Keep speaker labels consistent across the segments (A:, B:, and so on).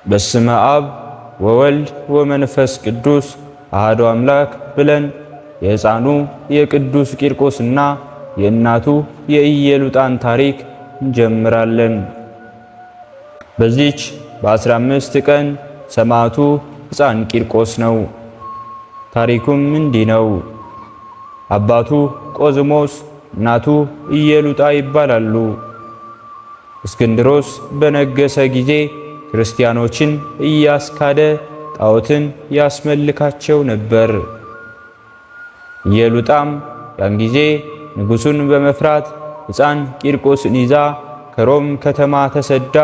A: በስመ አብ ወወልድ ወመንፈስ ቅዱስ አሐዱ አምላክ ብለን የሕፃኑ የቅዱስ ቂርቆስና የእናቱ የኢየሉጣን ታሪክ እንጀምራለን። በዚች በ15 ቀን ሰማዕቱ ሕፃን ቂርቆስ ነው። ታሪኩም እንዲህ ነው። አባቱ ቆዝሞስ እናቱ ኢየሉጣ ይባላሉ። እስክንድሮስ በነገሰ ጊዜ ክርስቲያኖችን እያስካደ ጣዖትን ያስመልካቸው ነበር። ኢየሉጣም ያን ጊዜ ንጉሡን በመፍራት ሕፃን ቂርቆስን ይዛ ከሮም ከተማ ተሰዳ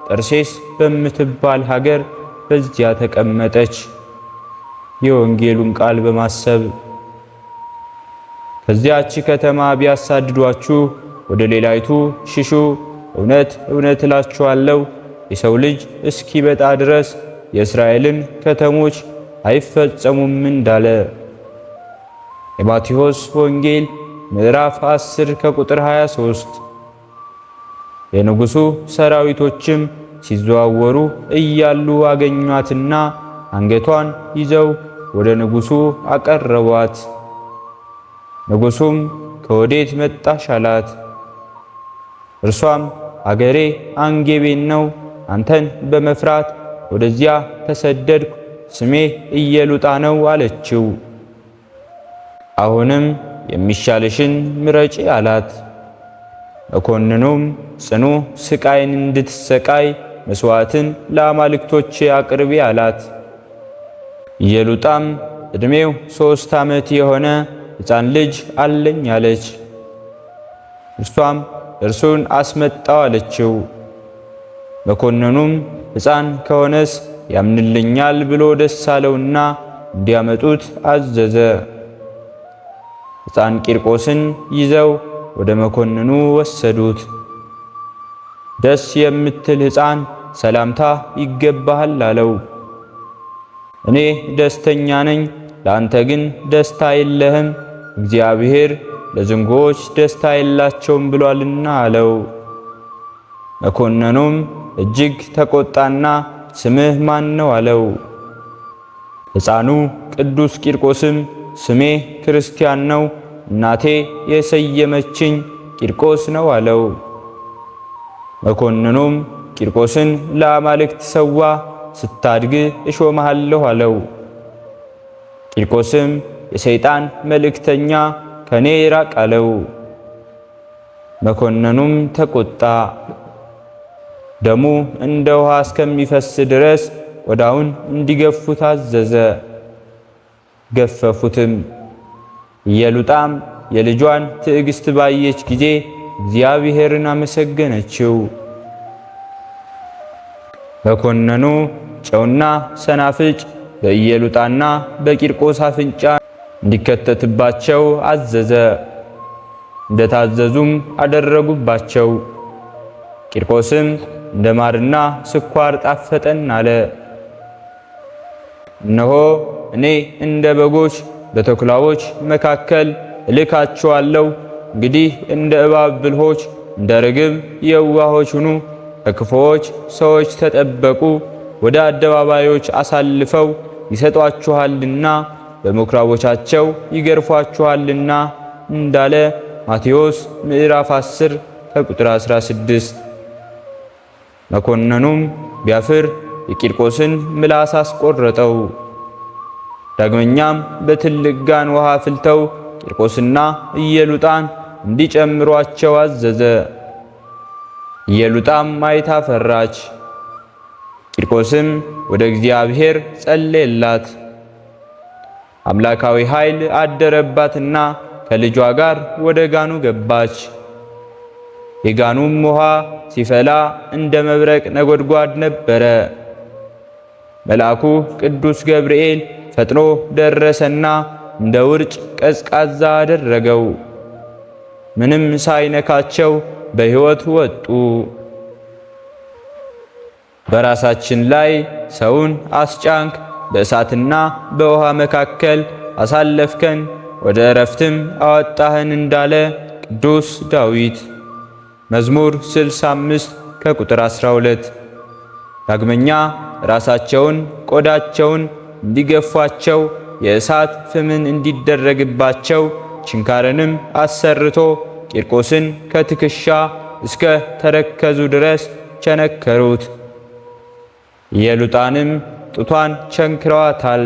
A: ጠርሴስ በምትባል ሀገር በዚያ ተቀመጠች። የወንጌሉን ቃል በማሰብ ከዚያች ከተማ ቢያሳድዷችሁ ወደ ሌላይቱ ሽሹ፣ እውነት እውነት እላችኋለሁ የሰው ልጅ እስኪመጣ ድረስ የእስራኤልን ከተሞች አይፈጸሙም እንዳለ። የማቴዎስ ወንጌል ምዕራፍ 10 ከቁጥር 23። የንጉሡ ሰራዊቶችም ሲዘዋወሩ እያሉ አገኟትና አንገቷን ይዘው ወደ ንጉሡ አቀረቧት። ንጉሡም ከወዴት መጣሽ አላት። እርሷም አገሬ አንጌቤን ነው፣ አንተን በመፍራት ወደዚያ ተሰደድኩ፣ ስሜ ኢየሉጣ ነው አለችው። አሁንም የሚሻልሽን ምረጪ አላት። መኮንኑም ጽኑ ስቃይን እንድትሰቃይ መስዋዕትን ለአማልክቶቼ አቅርቢ አላት። ኢየሉጣም ዕድሜው 3 ዓመት የሆነ ሕፃን ልጅ አለኝ አለች። እርሷም እርሱን አስመጣው አለችው። መኮንኑም ሕፃን ከሆነስ ያምንልኛል ብሎ ደስ አለውና እንዲያመጡት አዘዘ። ሕፃን ቂርቆስን ይዘው ወደ መኮንኑ ወሰዱት። ደስ የምትል ሕፃን ሰላምታ ይገባሃል አለው። እኔ ደስተኛ ነኝ፣ ለአንተ ግን ደስታ የለህም፣ እግዚአብሔር ለዝንጎዎች ደስታ የላቸውም ብሏልና አለው። መኮንኑም እጅግ ተቆጣና ስምህ ማን ነው አለው። ሕፃኑ ቅዱስ ቂርቆስም ስሜ ክርስቲያን ነው፣ እናቴ የሰየመችኝ ቂርቆስ ነው አለው። መኮንኑም ቂርቆስን ለአማልክት ሰዋ፣ ስታድግ እሾምሃለሁ አለው። ቂርቆስም የሰይጣን መልእክተኛ ከኔ ራቅ አለው። መኮንኑም ተቆጣ። ደሙ እንደ ውሃ እስከሚፈስ ድረስ ቆዳውን እንዲገፉት አዘዘ። ገፈፉትም። ኢየሉጣም የልጇን ትዕግስት ባየች ጊዜ እግዚአብሔርን አመሰገነችው። መኮንኑ ጨውና ሰናፍጭ በኢየሉጣና በቂርቆስ አፍንጫ እንዲከተትባቸው አዘዘ። እንደታዘዙም አደረጉባቸው። ቂርቆስም እንደ ማርና ስኳር ጣፈጠን አለ። እነሆ እኔ እንደ በጎች በተኩላዎች መካከል እልካችኋለሁ። እንግዲህ እንደ እባብ ብልሆች፣ እንደ ርግብ የዋሆች ሁኑ። ከክፉዎች ሰዎች ተጠበቁ፣ ወደ አደባባዮች አሳልፈው ይሰጧችኋልና በምኵራቦቻቸው ይገርፏችኋልና እንዳለ ማቴዎስ ምዕራፍ 10 ከቁጥር 16። መኮንኑም ቢያፍር የቂርቆስን ምላስ አስቆረጠው። ዳግመኛም በትልቅ ጋን ውሃ አፍልተው ቂርቆስና ኢየሉጣን እንዲጨምሯቸው አዘዘ። ኢየሉጣም አይታ ፈራች። ቂርቆስም ወደ እግዚአብሔር ጸለየላት። አምላካዊ ኃይል አደረባትና ከልጇ ጋር ወደ ጋኑ ገባች። የጋኑም ውሃ ሲፈላ እንደ መብረቅ ነጎድጓድ ነበረ። መልአኩ ቅዱስ ገብርኤል ፈጥኖ ደረሰና እንደ ውርጭ ቀዝቃዛ አደረገው። ምንም ሳይነካቸው በሕይወት ወጡ። በራሳችን ላይ ሰውን አስጫንክ፣ በእሳትና በውሃ መካከል አሳለፍከን፣ ወደ ዕረፍትም አወጣህን እንዳለ ቅዱስ ዳዊት መዝሙር 65 ከቁጥር 12። ዳግመኛ ራሳቸውን ቆዳቸውን እንዲገፏቸው የእሳት ፍምን እንዲደረግባቸው ችንካርንም አሰርቶ ቂርቆስን ከትከሻ እስከ ተረከዙ ድረስ ቸነከሩት። ኢየሉጣንም ጡቷን ቸንክረዋታል።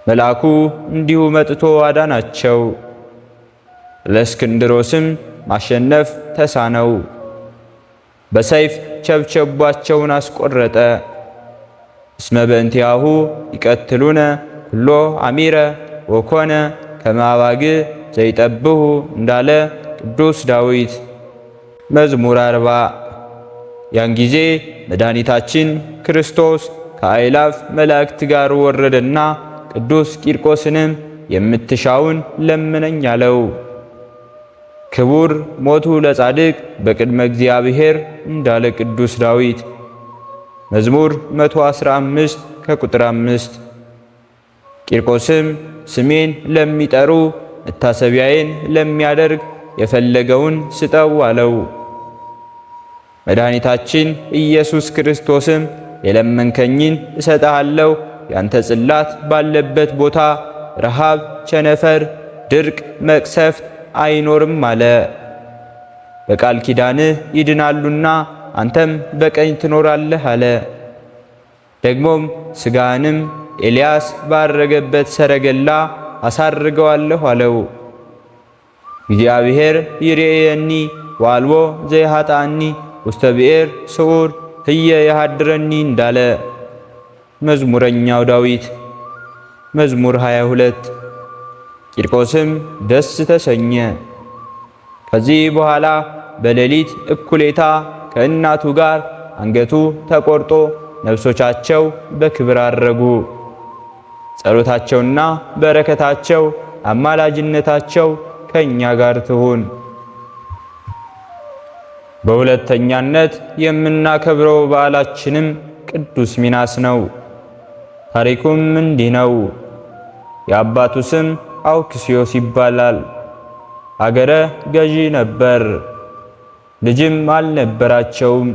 A: መልአኩ እንዲሁ መጥቶ አዳናቸው። ለእስክንድሮስም ማሸነፍ ተሳነው። በሰይፍ ቸብቸቧቸውን አስቆረጠ። እስመ በእንቲአሁ ይቀትሉነ ኩሎ አሚረ ወኮነ ከመ አባግዕ ዘይጠብሑ እንዳለ ቅዱስ ዳዊት መዝሙር 40። ያን ጊዜ መድኃኒታችን ክርስቶስ ከአእላፍ መላእክት ጋር ወረደና ቅዱስ ቂርቆስንም የምትሻውን ለምነኝ አለው። ክቡር ሞቱ ለጻድቅ በቅድመ እግዚአብሔር እንዳለ ቅዱስ ዳዊት መዝሙር 115 ከቁጥር 5። ቂርቆስም ስሜን ለሚጠሩ መታሰቢያዬን ለሚያደርግ የፈለገውን ስጠው አለው። መድኃኒታችን ኢየሱስ ክርስቶስም የለመንከኝን እሰጥሃለሁ፣ ያንተ ጽላት ባለበት ቦታ ረሃብ፣ ቸነፈር፣ ድርቅ፣ መቅሰፍት አይኖርም አለ። በቃል ኪዳንህ ይድናሉና አንተም በቀኝ ትኖራለህ አለ። ደግሞም ሥጋህንም ኤልያስ ባረገበት ሰረገላ አሳርገዋለሁ አለው። እግዚአብሔር ይሬየኒ ዋልቦ ዘይሃጣኒ ውስተ ብኤር ስዑር ህየ ያሃድረኒ እንዳለ መዝሙረኛው ዳዊት መዝሙር 22። ቂርቆስም ደስ ተሰኘ። ከዚህ በኋላ በሌሊት እኩሌታ ከእናቱ ጋር አንገቱ ተቆርጦ ነፍሶቻቸው በክብር አረጉ። ጸሎታቸውና በረከታቸው አማላጅነታቸው ከእኛ ጋር ትሁን። በሁለተኛነት የምናከብረው በዓላችንም ቅዱስ ሚናስ ነው። ታሪኩም እንዲህ ነው። የአባቱ ስም አውክስዮስ ይባላል። አገረ ገዢ ነበር። ልጅም አልነበራቸውም።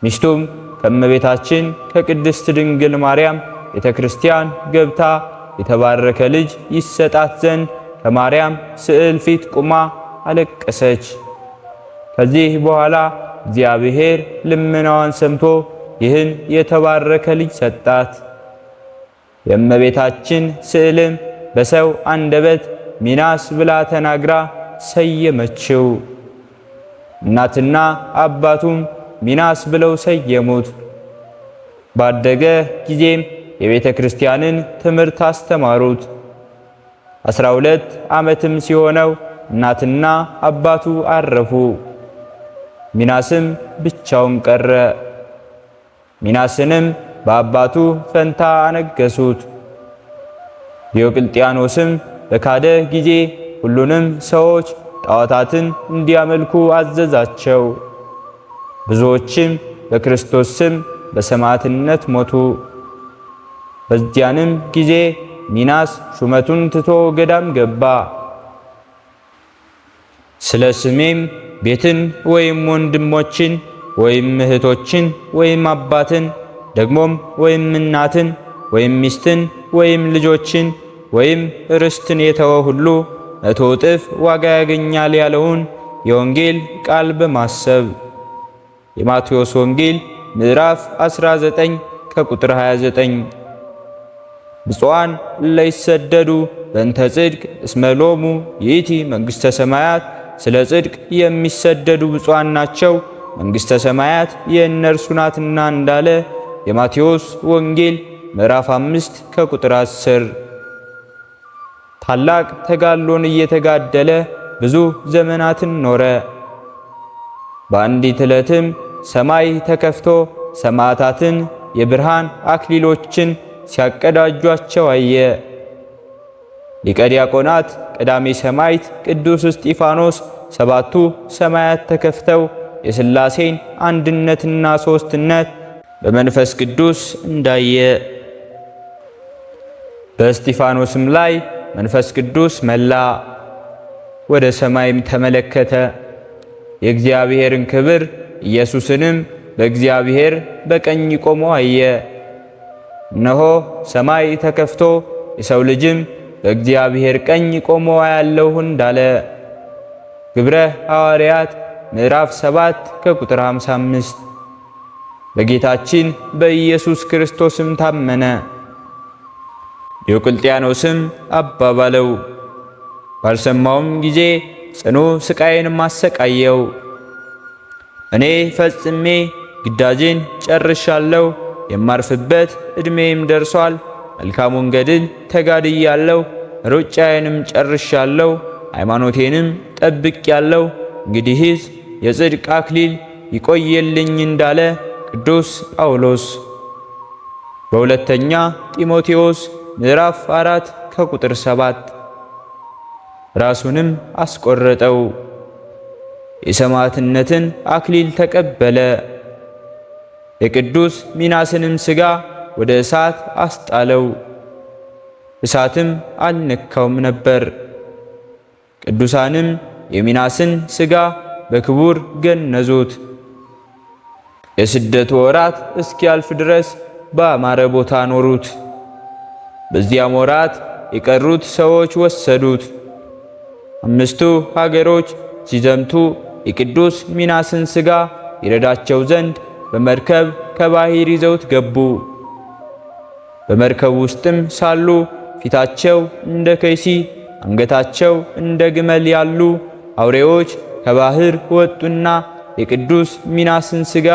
A: ሚስቱም ከእመቤታችን ከቅድስት ድንግል ማርያም ቤተ ክርስቲያን ገብታ የተባረከ ልጅ ይሰጣት ዘንድ ከማርያም ስዕል ፊት ቁማ አለቀሰች። ከዚህ በኋላ እግዚአብሔር ልመናዋን ሰምቶ ይህን የተባረከ ልጅ ሰጣት። የእመቤታችን ስዕልም በሰው አንደበት ሚናስ ብላ ተናግራ ሰየመችው። እናትና አባቱም ሚናስ ብለው ሰየሙት። ባደገ ጊዜም የቤተ ክርስቲያንን ትምህርት አስተማሩት። 12 ዓመትም ሲሆነው እናትና አባቱ አረፉ። ሚናስም ብቻውን ቀረ። ሚናስንም በአባቱ ፈንታ አነገሱት። ዲዮቅልጥያኖስም በካደ ጊዜ ሁሉንም ሰዎች ጣዖታትን እንዲያመልኩ አዘዛቸው። ብዙዎችም በክርስቶስ ስም በሰማዕትነት ሞቱ። በዚያንም ጊዜ ሚናስ ሹመቱን ትቶ ገዳም ገባ። ስለ ስሜም ቤትን ወይም ወንድሞችን ወይም እህቶችን ወይም አባትን ደግሞም ወይም እናትን ወይም ሚስትን ወይም ልጆችን ወይም ርስትን የተወ ሁሉ 100 እጥፍ ዋጋ ያገኛል ያለውን የወንጌል ቃል በማሰብ የማቴዎስ ወንጌል ምዕራፍ 19 ከቁጥር 29። ብፁዓን ለይሰደዱ በእንተ ጽድቅ እስመ ሎሙ ይእቲ መንግሥተ ሰማያት፣ ስለ ጽድቅ የሚሰደዱ ብፁዓን ናቸው መንግሥተ ሰማያት የእነርሱ ናትና እንዳለ የማቴዎስ ወንጌል ምዕራፍ 5 ከቁጥር 10። ታላቅ ተጋድሎን እየተጋደለ ብዙ ዘመናትን ኖረ። በአንዲት ዕለትም ሰማይ ተከፍቶ ሰማዕታትን የብርሃን አክሊሎችን ሲያቀዳጇቸው አየ። ሊቀ ዲያቆናት ቀዳሜ ሰማዕት ቅዱስ እስጢፋኖስ 7ቱ ሰማያት ተከፍተው የሥላሴን አንድነትና ሦስትነት በመንፈስ ቅዱስ እንዳየ፣ በእስጢፋኖስም ላይ መንፈስ ቅዱስ መላ። ወደ ሰማይም ተመለከተ። የእግዚአብሔርን ክብር ኢየሱስንም በእግዚአብሔር በቀኝ ቆሞ አየ። እነሆ ሰማይ ተከፍቶ የሰው ልጅም በእግዚአብሔር ቀኝ ቆሞ አያለሁ እንዳለ። ግብረ ሐዋርያት ምዕራፍ 7 ከቁጥር 55። በጌታችን በኢየሱስ ክርስቶስም ታመነ። ዲዮቅልጥያኖስም አባባለው። ባልሰማውም ጊዜ ጽኑ ስቃይን ማሰቃየው። እኔ ፈጽሜ ግዳጄን ጨርሻለሁ፣ የማርፍበት ዕድሜም ደርሷል። መልካሙን ገድል ተጋድያለሁ፣ ሩጫዬንም ጨርሻለሁ፣ ሃይማኖቴንም ጠብቄያለሁ። እንግዲህስ የጽድቅ አክሊል ይቆየልኝ እንዳለ ቅዱስ ጳውሎስ በሁለተኛ ጢሞቴዎስ ምዕራፍ 4 ከቁጥር 7። ራሱንም አስቆረጠው፣ የሰማዕትነትን አክሊል ተቀበለ። የቅዱስ ሚናስንም ሥጋ ወደ እሳት አስጣለው፣ እሳትም አልነካውም ነበር። ቅዱሳንም የሚናስን ሥጋ በክቡር ገነዙት። የስደቱ ወራት እስኪያልፍ ድረስ በአማረ ቦታ ኖሩት። በዚያም ወራት የቀሩት ሰዎች ወሰዱት። 5ቱ ሀገሮች ሲዘምቱ የቅዱስ ሚናስን ሥጋ ይረዳቸው ዘንድ በመርከብ ከባሕር ይዘውት ገቡ። በመርከብ ውስጥም ሳሉ ፊታቸው እንደ ከይሲ አንገታቸው እንደ ግመል ያሉ አውሬዎች ከባሕር ወጡና የቅዱስ ሚናስን ሥጋ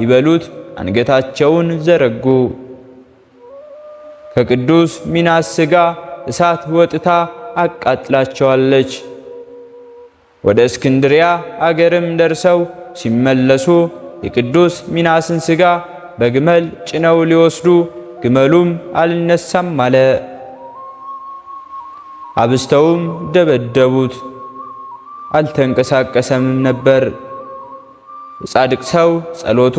A: ይበሉት አንገታቸውን ዘረጉ። ከቅዱስ ሚናስ ሥጋ እሳት ወጥታ አቃጥላቸዋለች። ወደ እስክንድሪያ አገርም ደርሰው ሲመለሱ የቅዱስ ሚናስን ሥጋ በግመል ጭነው ሊወስዱ ግመሉም አልነሳም አለ። አብስተውም ደበደቡት፣ አልተንቀሳቀሰምም ነበር። የጻድቅ ሰው ጸሎቱ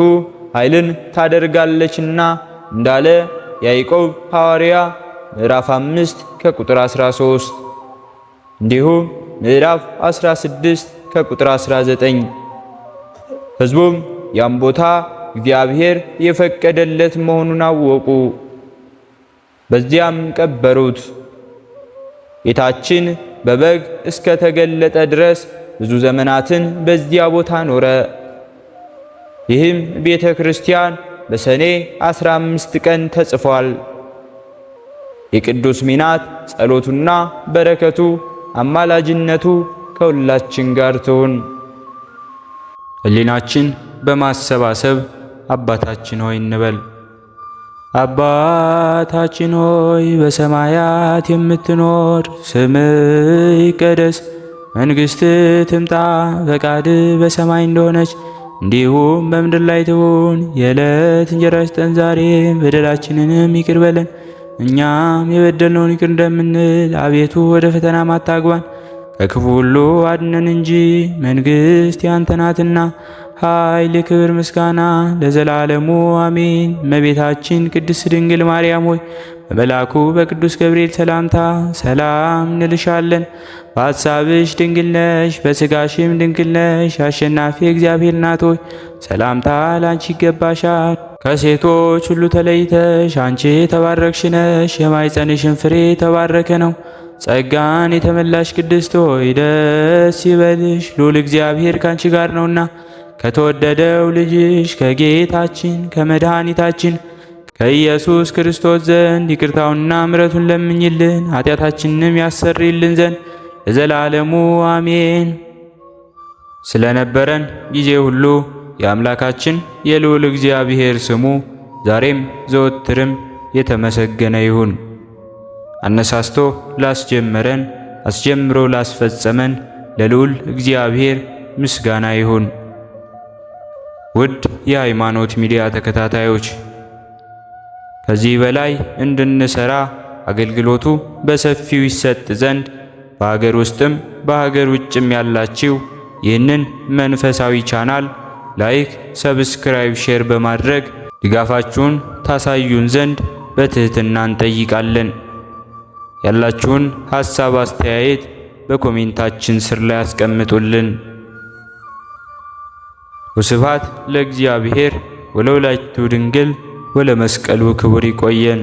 A: ኃይልን ታደርጋለችና እንዳለ ያዕቆብ ሐዋርያ ምዕራፍ 5 ከቁጥር 13፣ እንዲሁም ምዕራፍ 16 ከቁጥር 19። ሕዝቡም ያን ቦታ እግዚአብሔር የፈቀደለት መሆኑን አወቁ። በዚያም ቀበሩት። ጌታችን በበግ እስከ ተገለጠ ድረስ ብዙ ዘመናትን በዚያ ቦታ ኖረ። ይህም ቤተ ክርስቲያን በሰኔ 15 ቀን ተጽፏል። የቅዱስ ሚናስ ጸሎቱና በረከቱ አማላጅነቱ ከሁላችን ጋር ትሁን። ሕሊናችን በማሰባሰብ አባታችን ሆይ እንበል። አባታችን ሆይ በሰማያት የምትኖር፣ ስምህ ይቀደስ፣ መንግሥትህ ትምጣ፣ ፈቃድህ በሰማይ እንደሆነች እንዲሁም በምድር ላይ ትሁን። የዕለት እንጀራችንን ስጠን ዛሬ፣ በደላችንንም ይቅር በለን እኛም የበደልነውን ይቅር እንደምንል፣ አቤቱ ወደ ፈተናም አታግባን ከክፉ ሁሉ አድነን እንጂ መንግሥት ያንተ ናትና ኃይል፣ ክብር፣ ምስጋና ለዘላለሙ አሜን። እመቤታችን ቅድስት ድንግል ማርያም ሆይ በመልአኩ በቅዱስ ገብርኤል ሰላምታ ሰላም እንልሻለን። በሐሳብሽ ድንግል ነሽ፣ በሥጋሽም ድንግል ነሽ። አሸናፊ እግዚአብሔር እናት ሆይ ሰላምታ ላንቺ ይገባሻል። ከሴቶች ሁሉ ተለይተሽ አንቺ የተባረክሽ ነሽ፣ የማኅፀንሽን ፍሬ የተባረከ ነው። ጸጋን የተመላሽ ቅድስት ሆይ ደስ ይበልሽ፣ ልዑል እግዚአብሔር ካንቺ ጋር ነውና ከተወደደው ልጅሽ ከጌታችን ከመድኃኒታችን ከኢየሱስ ክርስቶስ ዘንድ ይቅርታውንና ምሕረቱን ለምኝልን ኃጢአታችንንም ያሰርይልን ዘንድ ለዘላለሙ አሜን። ስለነበረን ጊዜ ሁሉ የአምላካችን የልዑል እግዚአብሔር ስሙ ዛሬም ዘወትርም የተመሰገነ ይሁን። አነሳስቶ ላስጀመረን አስጀምሮ ላስፈጸመን ለልዑል እግዚአብሔር ምስጋና ይሁን። ውድ የሃይማኖት ሚዲያ ተከታታዮች ከዚህ በላይ እንድንሰራ አገልግሎቱ በሰፊው ይሰጥ ዘንድ በሀገር ውስጥም በሀገር ውጭም ያላችሁ ይህንን መንፈሳዊ ቻናል ላይክ፣ ሰብስክራይብ፣ ሼር በማድረግ ድጋፋችሁን ታሳዩን ዘንድ በትህትና እንጠይቃለን። ያላችሁን ሐሳብ አስተያየት በኮሜንታችን ስር ላይ አስቀምጡልን። ወስብሐት ለእግዚአብሔር ወለወላዲቱ ድንግል ወለመስቀሉ ክቡር። ይቆየን።